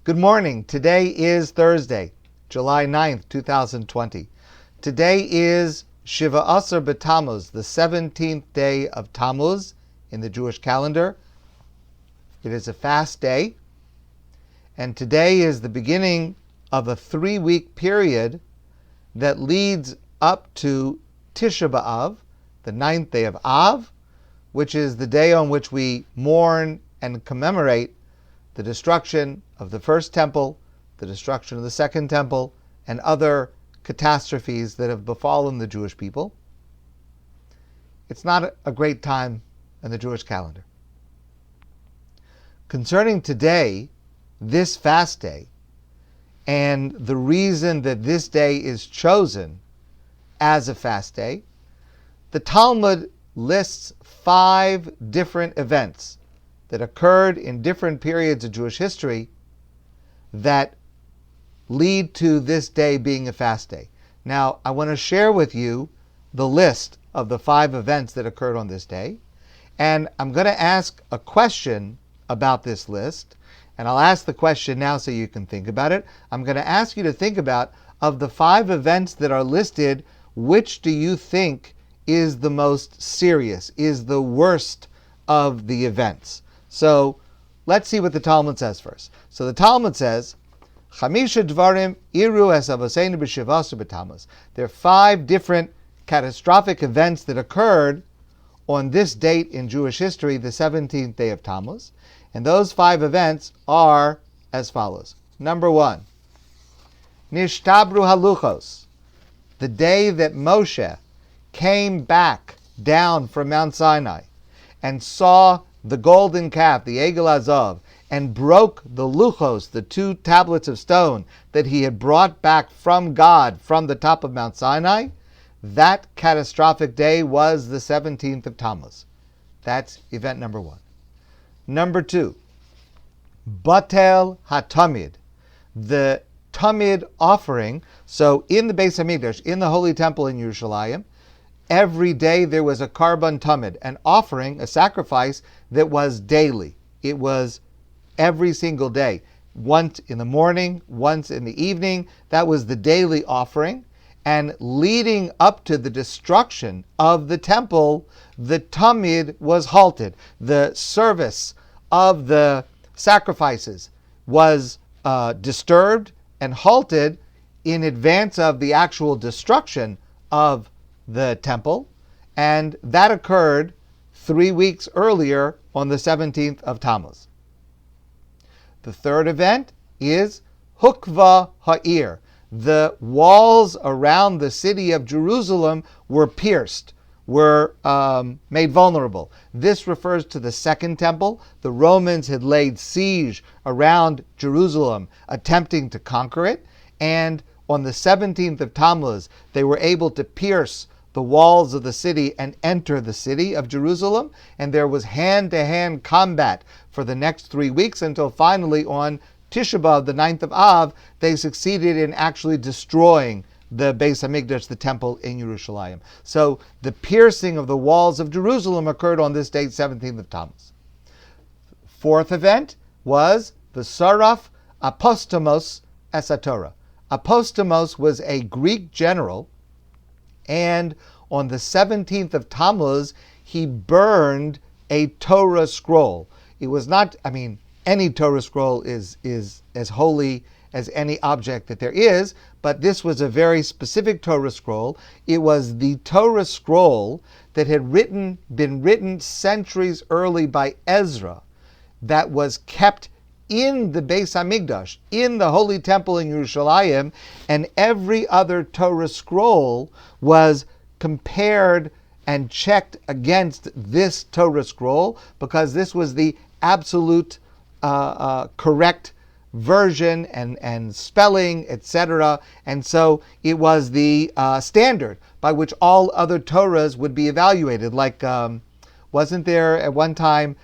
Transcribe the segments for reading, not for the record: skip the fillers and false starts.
Good morning. Today is Thursday, July 9th, 2020. Today is Shiva Asar B'Tammuz, the 17th day of Tammuz in the Jewish calendar. It is a fast day, and today is the beginning of a 3-week period that leads up to Tisha B'Av, the 9th day of Av, which is the day on which we mourn and commemorate the destruction of the first temple, the destruction of the second temple, and other catastrophes that have befallen the Jewish people. It's not a great time in the Jewish calendar. Concerning today, this fast day, and the reason that this day is chosen as a fast day, the Talmud lists 5 different events that occurred in different periods of Jewish history that lead to this day being a fast day. Now, I want to share with you the list of the 5 events that occurred on this day, and I'm going to ask a question about this list, and I'll ask the question now so you can think about it. I'm going to ask you to think about, of the 5 events that are listed, which do you think is the most serious, is the worst of the events? So let's see what the Talmud says first. So the Talmud says, Chamisha Dvarim Iru Es Avoseinu B'Shiva Asar B'Tammuz. There are 5 different catastrophic events that occurred on this date in Jewish history, the 17th day of Tammuz. And those 5 events are as follows. Number 1, Nishtabru Haluchos, the day that Moshe came back down from Mount Sinai and saw the golden calf, the Egel Azav, and broke the luchos, the 2 tablets of stone that he had brought back from God from the top of Mount Sinai. That catastrophic day was the 17th of Tammuz. That's event number 1. Number 2, Batel HaTamid, the Tamid offering. So in the Beis Hamikdash, in the Holy Temple in Yerushalayim, every day there was a Karban Tamid, an offering, a sacrifice that was daily. It was every single day. Once in the morning, once in the evening. That was the daily offering. And leading up to the destruction of the temple, the Tamid was halted. The service of the sacrifices was disturbed and halted in advance of the actual destruction of the temple, and that occurred 3 weeks earlier on the 17th of Tammuz. The third event is Hukva Ha'ir. The walls around the city of Jerusalem were pierced, were made vulnerable. This refers to the second temple. The Romans had laid siege around Jerusalem, attempting to conquer it, and on the 17th of Tammuz, they were able to pierce the walls of the city and enter the city of Jerusalem, and there was hand-to-hand combat for the next 3 weeks until finally on Tisha B'Av, the 9th of Av, they succeeded in actually destroying the Beis Hamikdash, the temple in Yerushalayim. So the piercing of the walls of Jerusalem occurred on this date, 17th of Tammuz. Fourth event was V'saraf Apostamos Esatorah. Apostamos was a Greek general, and on the 17th of Tammuz, he burned a Torah scroll. It was not, any Torah scroll is as holy as any object that there is, but this was a very specific Torah scroll. It was the Torah scroll that had been written centuries early by Ezra, that was kept in the Beis Hamikdash, in the Holy Temple in Yerushalayim, and every other Torah scroll was compared and checked against this Torah scroll, because this was the absolute correct version and spelling, etc. And so it was the standard by which all other Torahs would be evaluated. Like, wasn't there at one time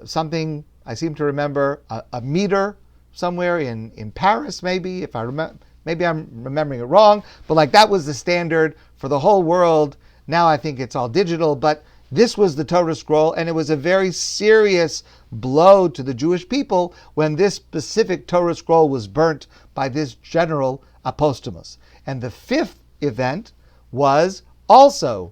something, I seem to remember, a meter somewhere in Paris, maybe, if I remember. Maybe I'm remembering it wrong, but like that was the standard for the whole world. Now I think it's all digital, but This was the Torah scroll, and it was a very serious blow to the Jewish people when this specific Torah scroll was burnt by this general Apostemos. And the fifth event was also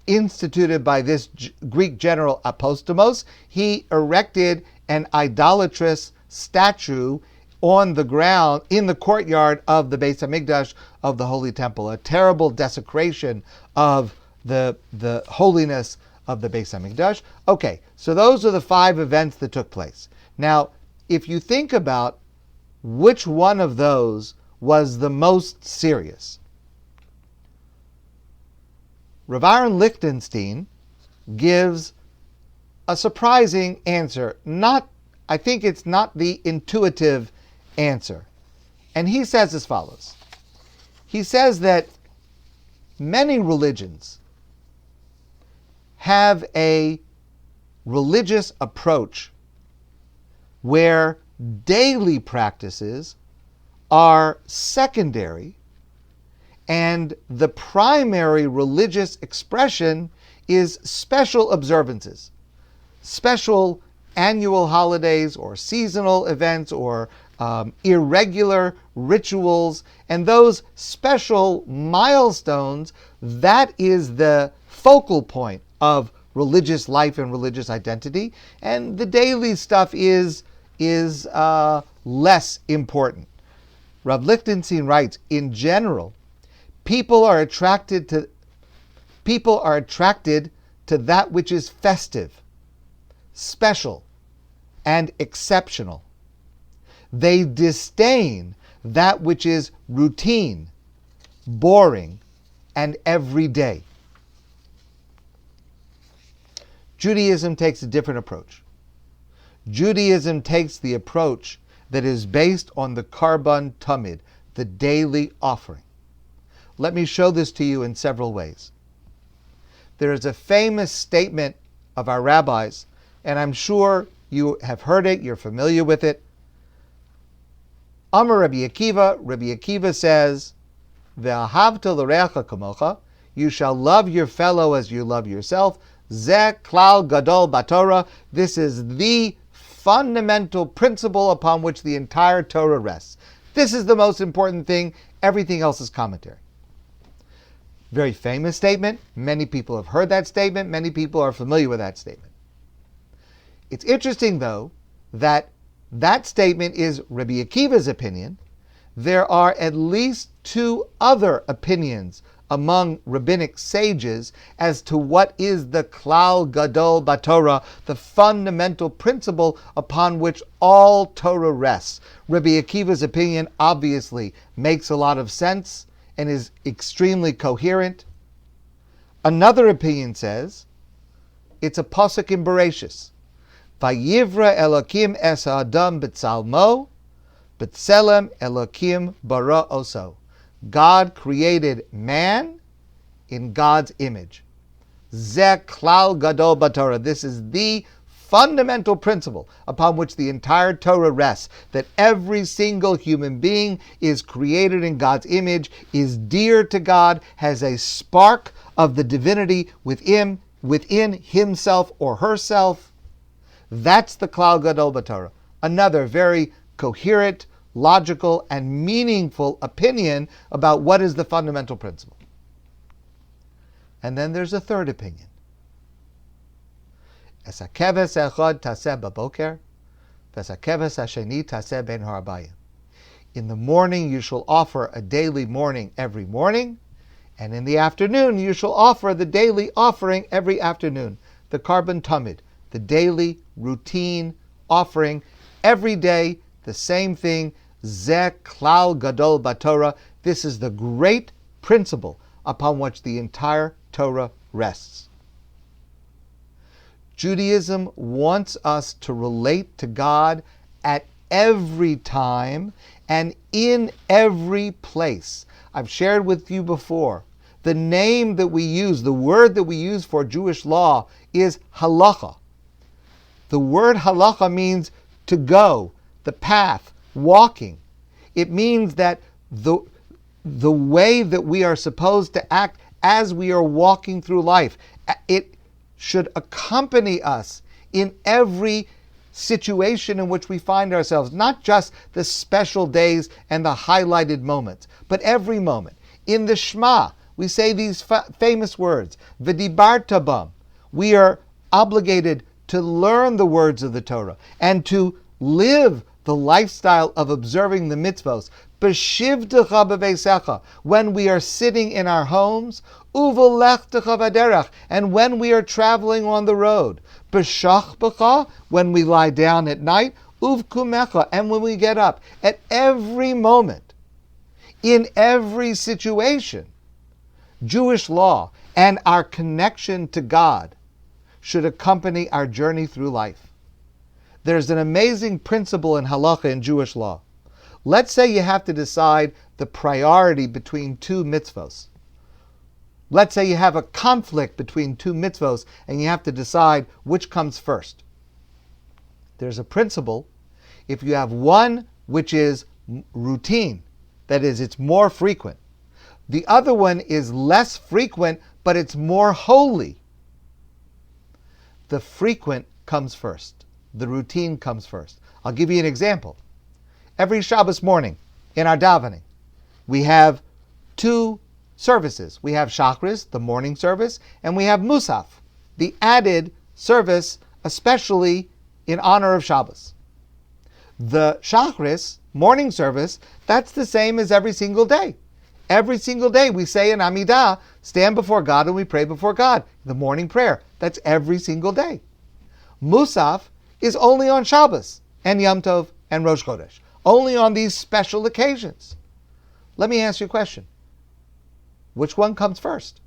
instituted by this Greek general Apostemos. He erected an idolatrous statue on the ground in the courtyard of the Beis Hamikdash of the Holy Temple, a terrible desecration of the holiness of the Beis Hamikdash. Okay, so those are the 5 events that took place. Now, if you think about which one of those was the most serious, Rav Aaron Lichtenstein gives a surprising answer. I think it's not the intuitive answer. And he says as follows. He says that many religions have a religious approach where daily practices are secondary and the primary religious expression is special observances, special annual holidays or seasonal events or irregular rituals, and those special milestones, that is the focal point of religious life and religious identity, and the daily stuff is less important. Rav Lichtenstein writes, in general, people are attracted to that which is festive, special, and exceptional. They disdain that which is routine, boring, and everyday. Judaism takes a different approach. Judaism takes the approach that is based on the Karban Tamid, the daily offering. Let me show this to you in several ways. There is a famous statement of our rabbis, and I'm sure you have heard it, you're familiar with it. Amar Rabbi Akiva says, Ve'ahavta l'reacha kamocha, you shall love your fellow as you love yourself. Zeh klal gadol batorah, this is the fundamental principle upon which the entire Torah rests. This is the most important thing, everything else is commentary. Very famous statement. Many people have heard that statement. Many people are familiar with that statement. It's interesting, though, that statement is Rabbi Akiva's opinion. There are at least 2 other opinions among rabbinic sages as to what is the klal gadol batorah, the fundamental principle upon which all Torah rests. Rabbi Akiva's opinion obviously makes a lot of sense and is extremely coherent. Another opinion says it's a pasuk in Bereshis. Vayivra Elokim es ha'adam b'tzalmo, b'tselem Elokim bara oso. God created man in God's image. Zeh klal gadol batorah. This is the fundamental principle upon which the entire Torah rests, that every single human being is created in God's image, is dear to God, has a spark of the divinity within himself or herself. That's the klal gadol batorah. Another very coherent, logical, and meaningful opinion about what is the fundamental principle. And then there's a third opinion. Es hakeves echad taseh baboker, ves hakeves hasheni taseh ben harabayim. In the morning you shall offer a daily morning every morning, and in the afternoon you shall offer the daily offering every afternoon, the Karban Tamid, the daily routine offering every day, the same thing. Zeh klal gadol batorah. This is the great principle upon which the entire Torah rests. Judaism wants us to relate to God at every time and in every place. I've shared with you before, the name that we use, the word that we use for Jewish law is halacha. The word halacha means to go, the path, walking. It means that the way that we are supposed to act as we are walking through life. It should accompany us in every situation in which we find ourselves, not just the special days and the highlighted moments, but every moment. In the Shema, we say these famous words, V'dibarta bam. We are obligated to learn the words of the Torah and to live the lifestyle of observing the mitzvos. B'shivtecha b'veisecha, when we are sitting in our homes, uvelechtecha v'derech, and when we are traveling on the road. B'shachbecha, when we lie down at night, uvkumecha, and when we get up. At every moment, in every situation, Jewish law and our connection to God should accompany our journey through life. There's an amazing principle in halacha in Jewish law. Let's say you have to decide the priority between two mitzvos. Let's say you have a conflict between two mitzvos and you have to decide which comes first. There's a principle. If you have one which is routine, that is, it's more frequent, the other one is less frequent, but it's more holy, the frequent comes first. The routine comes first. I'll give you an example. Every Shabbos morning in our davening, we have two services. We have Shachris, the morning service, and we have Musaf, the added service, especially in honor of Shabbos. The Shachris, morning service, that's the same as every single day. Every single day we say in Amidah, stand before God and we pray before God. The morning prayer, that's every single day. Musaf is only on Shabbos and Yom Tov and Rosh Chodesh. Only on these special occasions. Let me ask you a question. Which one comes first?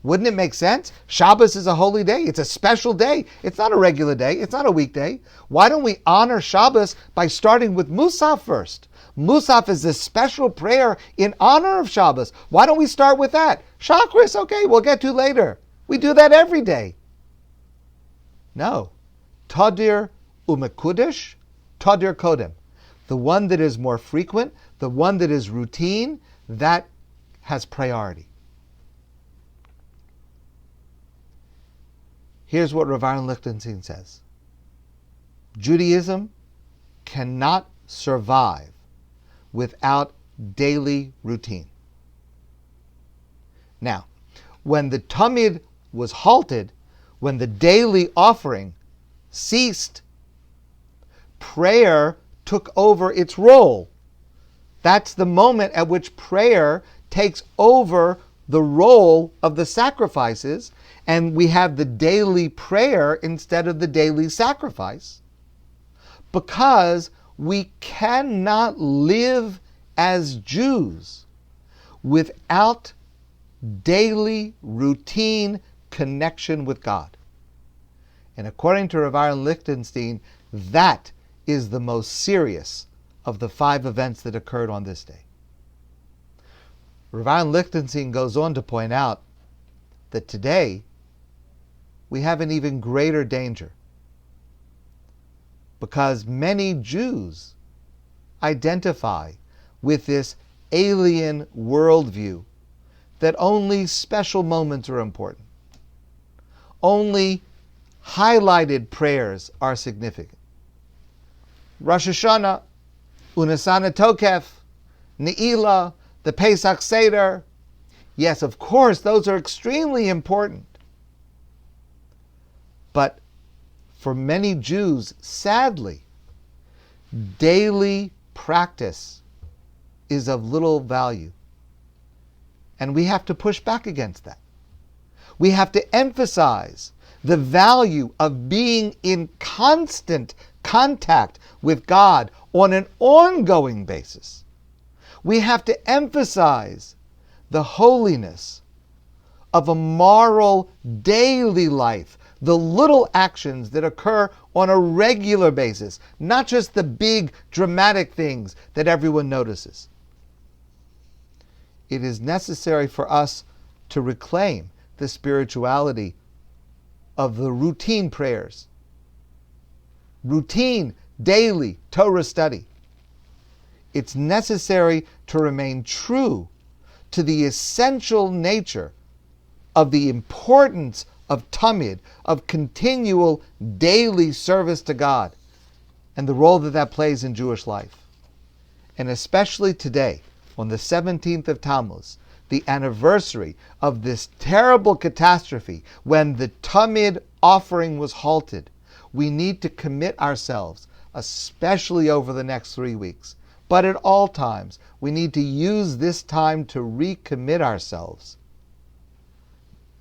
Wouldn't it make sense? Shabbos is a holy day. It's a special day. It's not a regular day. It's not a weekday. Why don't we honor Shabbos by starting with Musaf first? Musaf is a special prayer in honor of Shabbos. Why don't we start with that? Shachris, okay, we'll get to later. We do that every day. No. Tadir umekudesh, tadir kodem. The one that is more frequent, the one that is routine, that has priority. Here's what Rav Aaron Lichtenstein says. Judaism cannot survive without daily routine. Now, when the Tamid was halted, when the daily offering ceased, prayer took over its role. That's the moment at which prayer takes over the role of the sacrifices, and we have the daily prayer instead of the daily sacrifice, because we cannot live as Jews without daily routine connection with God. And according to Rav Aaron Lichtenstein, that is the most serious of the 5 events that occurred on this day. Rav Aaron Lichtenstein goes on to point out that today we have an even greater danger, because many Jews identify with this alien worldview that only special moments are important. Only highlighted prayers are significant. Rosh Hashanah, Unasana Tokef, Ne'ilah, the Pesach Seder. Yes, of course, those are extremely important. But for many Jews, sadly, daily practice is of little value. And we have to push back against that. We have to emphasize the value of being in constant contact with God on an ongoing basis. We have to emphasize the holiness of a moral daily life, the little actions that occur on a regular basis, not just the big dramatic things that everyone notices. It is necessary for us to reclaim the spirituality of the routine prayers, routine daily Torah study. It's necessary to remain true to the essential nature of the importance of tamid, of continual daily service to God, and the role that that plays in Jewish life. And especially today, on the 17th of Tammuz, the anniversary of this terrible catastrophe when the tamid offering was halted, we need to commit ourselves, especially over the next 3 weeks, but at all times, we need to use this time to recommit ourselves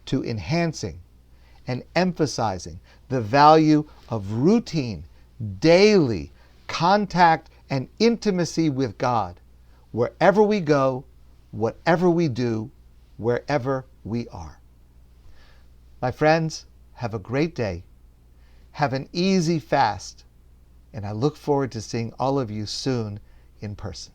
to enhancing and emphasizing the value of routine, daily contact and intimacy with God, wherever we go, whatever we do, wherever we are. My friends, have a great day. Have an easy fast. And I look forward to seeing all of you soon in person.